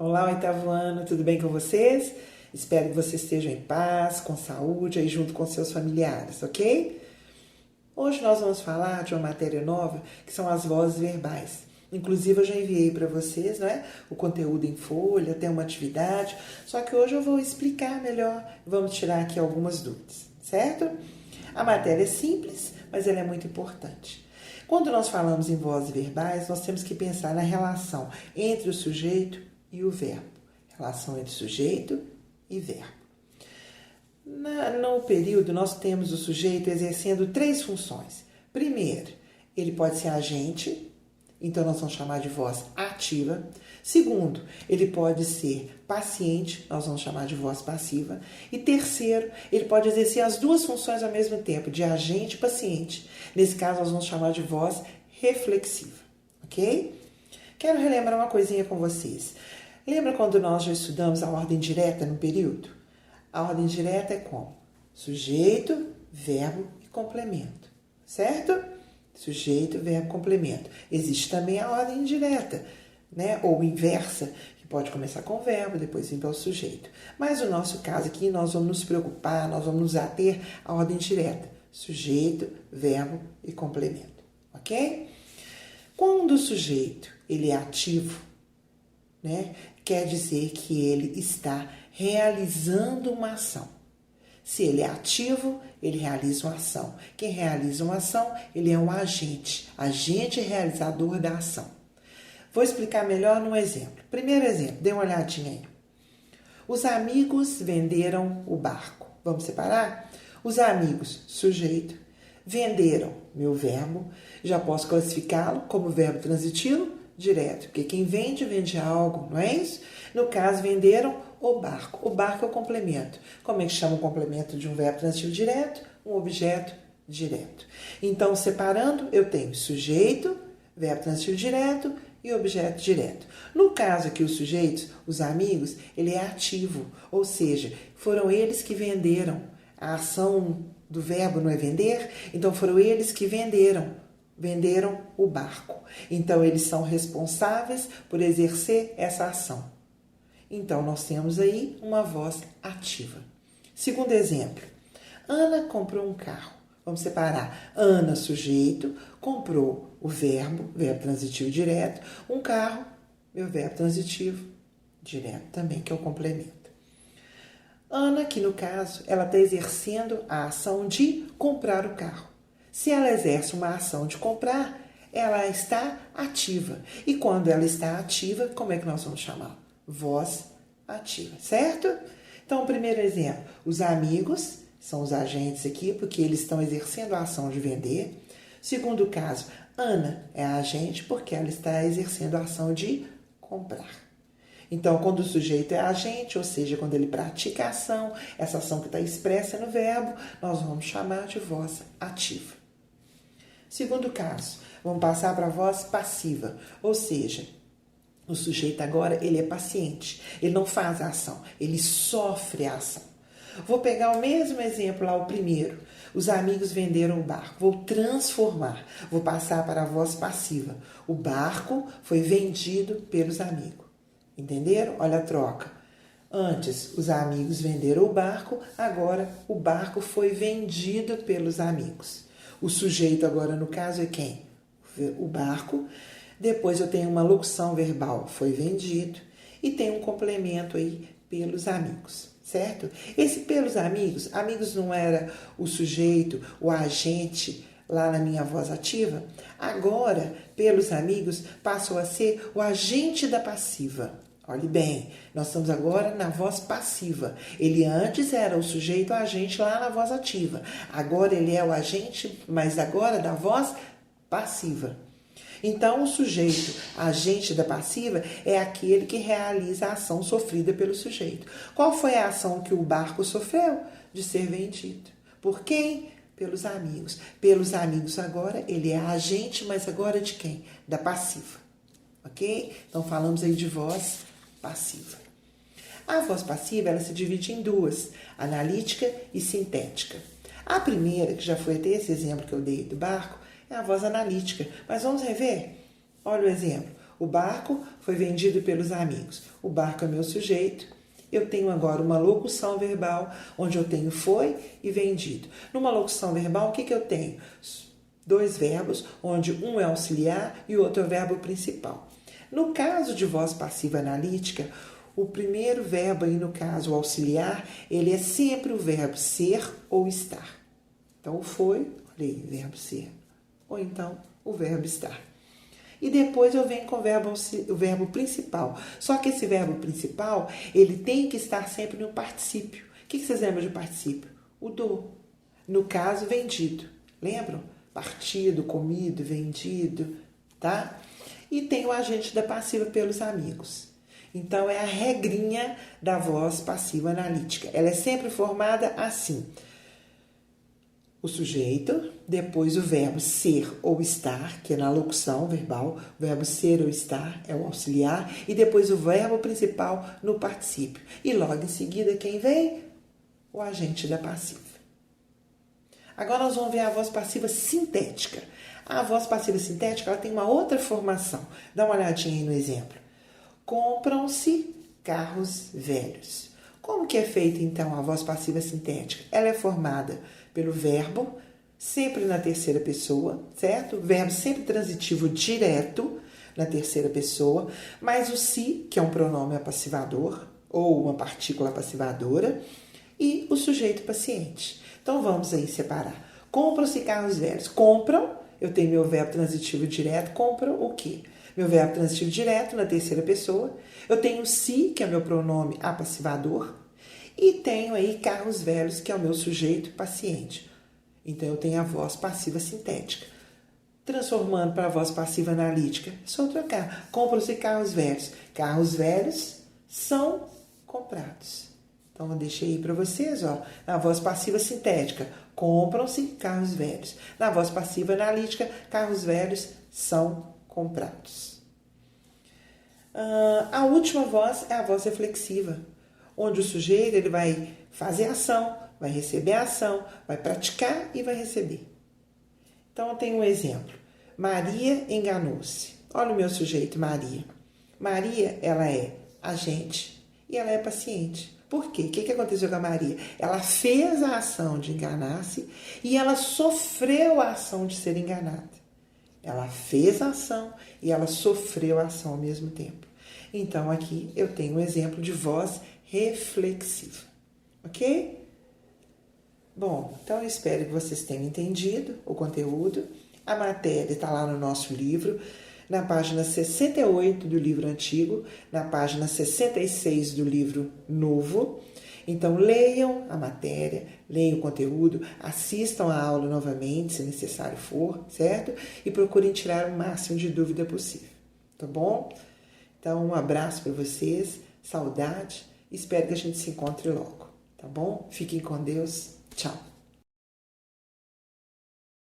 Olá, oitavo ano, tudo bem com vocês? Espero que vocês estejam em paz, com saúde, aí junto com seus familiares, ok? Hoje nós vamos falar de uma matéria nova, que são as vozes verbais. Inclusive eu já enviei para vocês, né, o conteúdo em folha, tem uma atividade, só que hoje eu vou explicar melhor, vamos tirar aqui algumas dúvidas, certo? A matéria é simples, mas ela é muito importante. Quando nós falamos em vozes verbais, nós temos que pensar na relação entre o sujeito e o verbo. Relação entre sujeito e verbo. No período, nós temos o sujeito exercendo três funções. Primeiro, ele pode ser agente, então nós vamos chamar de voz ativa. Segundo, ele pode ser paciente, nós vamos chamar de voz passiva. E terceiro, ele pode exercer as duas funções ao mesmo tempo, de agente e paciente. Nesse caso, nós vamos chamar de voz reflexiva, ok? Quero relembrar uma coisinha com vocês. Lembra quando nós já estudamos a ordem direta no período? A ordem direta é como? Sujeito, verbo e complemento, certo? Sujeito, verbo, complemento. Existe também a ordem indireta, né? Ou inversa, que pode começar com o verbo, depois vir para o sujeito. Mas no nosso caso aqui, nós vamos nos preocupar, nós vamos nos ater à ordem direta. Sujeito, verbo e complemento, ok? Quando o sujeito ele é ativo, né, quer dizer que ele está realizando uma ação. Se ele é ativo, ele realiza uma ação. Quem realiza uma ação, ele é um agente realizador da ação. Vou explicar melhor num exemplo. Primeiro exemplo, dê uma olhadinha aí. Os amigos venderam o barco. Vamos separar? Os amigos, sujeito, venderam, meu verbo. Já posso classificá-lo como verbo transitivo direto, porque quem vende, vende algo, não é isso? No caso, venderam o barco. O barco é o complemento. Como é que chama o complemento de um verbo transitivo direto? Um objeto direto. Então, separando, eu tenho sujeito, verbo transitivo direto e objeto direto. No caso aqui, os sujeitos, os amigos, ele é ativo, ou seja, foram eles que venderam. A ação do verbo não é vender, então foram eles que venderam o barco. Então, eles são responsáveis por exercer essa ação. Então, nós temos aí uma voz ativa. Segundo exemplo, Ana comprou um carro. Vamos separar. Ana, sujeito, comprou o verbo transitivo direto, um carro, meu verbo transitivo direto também, que é o complemento. Ana, que no caso, ela está exercendo a ação de comprar o carro. Se ela exerce uma ação de comprar, ela está ativa. E quando ela está ativa, como é que nós vamos chamar? Voz ativa, certo? Então, primeiro exemplo, os amigos são os agentes aqui, porque eles estão exercendo a ação de vender. Segundo caso, Ana é a agente porque ela está exercendo a ação de comprar. Então, quando o sujeito é agente, ou seja, quando ele pratica a ação, essa ação que está expressa no verbo, nós vamos chamar de voz ativa. Segundo caso, vamos passar para a voz passiva, ou seja, o sujeito agora ele é paciente, ele não faz a ação, ele sofre a ação. Vou pegar o mesmo exemplo lá, o primeiro. Os amigos venderam o barco. Vou transformar, vou passar para a voz passiva. O barco foi vendido pelos amigos. Entenderam? Olha a troca. Antes, os amigos venderam o barco, agora o barco foi vendido pelos amigos. O sujeito agora, no caso, é quem? O barco. Depois eu tenho uma locução verbal, foi vendido. E tem um complemento aí, pelos amigos, certo? Esse pelos amigos não era o sujeito, o agente, lá na minha voz ativa. Agora, pelos amigos, passou a ser o agente da passiva. Olhe bem, nós estamos agora na voz passiva. Ele antes era o sujeito, o agente lá na voz ativa. Agora ele é o agente, mas agora da voz passiva. Então, o sujeito, agente da passiva, é aquele que realiza a ação sofrida pelo sujeito. Qual foi a ação que o barco sofreu? De ser vendido. Por quem? Pelos amigos. Pelos amigos agora, ele é agente, mas agora de quem? Da passiva. Ok? Então, falamos aí de voz passiva. A voz passiva, ela se divide em duas, analítica e sintética. A primeira, que já foi até esse exemplo que eu dei do barco, é a voz analítica. Mas vamos rever? Olha o exemplo. O barco foi vendido pelos amigos. O barco é meu sujeito. Eu tenho agora uma locução verbal, onde eu tenho foi e vendido. Numa locução verbal, o que eu tenho? Dois verbos, onde um é auxiliar e o outro é o verbo principal. No caso de voz passiva analítica, o primeiro verbo aí, no caso, o auxiliar, ele é sempre o verbo ser ou estar. Então, o foi, olha aí, verbo ser, ou então o verbo estar. E depois eu venho com o verbo principal. Só que esse verbo principal, ele tem que estar sempre no particípio. O que vocês lembram de particípio? O do. No caso, vendido. Lembram? Partido, comido, vendido, tá? E tem o agente da passiva pelos amigos. Então, é a regrinha da voz passiva analítica. Ela é sempre formada assim. O sujeito, depois o verbo ser ou estar, que é na locução verbal, o verbo ser ou estar é o auxiliar, e depois o verbo principal no particípio. E logo em seguida, quem vem? O agente da passiva. Agora nós vamos ver a voz passiva sintética. A voz passiva sintética, ela tem uma outra formação. Dá uma olhadinha aí no exemplo. Compram-se carros velhos. Como que é feita, então, a voz passiva sintética? Ela é formada pelo verbo, sempre na terceira pessoa, certo? Verbo sempre transitivo direto na terceira pessoa, mais o se, que é um pronome apassivador, ou uma partícula apassivadora, e o sujeito paciente. Então, vamos aí separar. Compram-se carros velhos. Compram, eu tenho meu verbo transitivo direto, compram o quê? Meu verbo transitivo direto na terceira pessoa. Eu tenho se, que é meu pronome apassivador. E tenho aí carros velhos, que é o meu sujeito paciente. Então, eu tenho a voz passiva sintética. Transformando para a voz passiva analítica, é só trocar. Compram-se carros velhos. Carros velhos são comprados. Então, eu deixei aí para vocês, ó, na voz passiva sintética. Compram-se carros velhos. Na voz passiva analítica, carros velhos são comprados. A última voz é a voz reflexiva, onde o sujeito ele vai fazer ação, vai receber a ação, vai praticar e vai receber. Então, eu tenho um exemplo. Maria enganou-se. Olha o meu sujeito, Maria. Maria, ela é agente e ela é paciente. Por quê? O que aconteceu com a Maria? Ela fez a ação de enganar-se e ela sofreu a ação de ser enganada. Ela fez a ação e ela sofreu a ação ao mesmo tempo. Então, aqui eu tenho um exemplo de voz reflexiva. Ok? Bom, então eu espero que vocês tenham entendido o conteúdo. A matéria está lá no nosso livro, na página 68 do livro antigo, na página 66 do livro novo. Então, leiam a matéria, leiam o conteúdo, assistam a aula novamente, se necessário for, certo? E procurem tirar o máximo de dúvida possível, tá bom? Então, um abraço para vocês, saudade, espero que a gente se encontre logo, tá bom? Fiquem com Deus, tchau!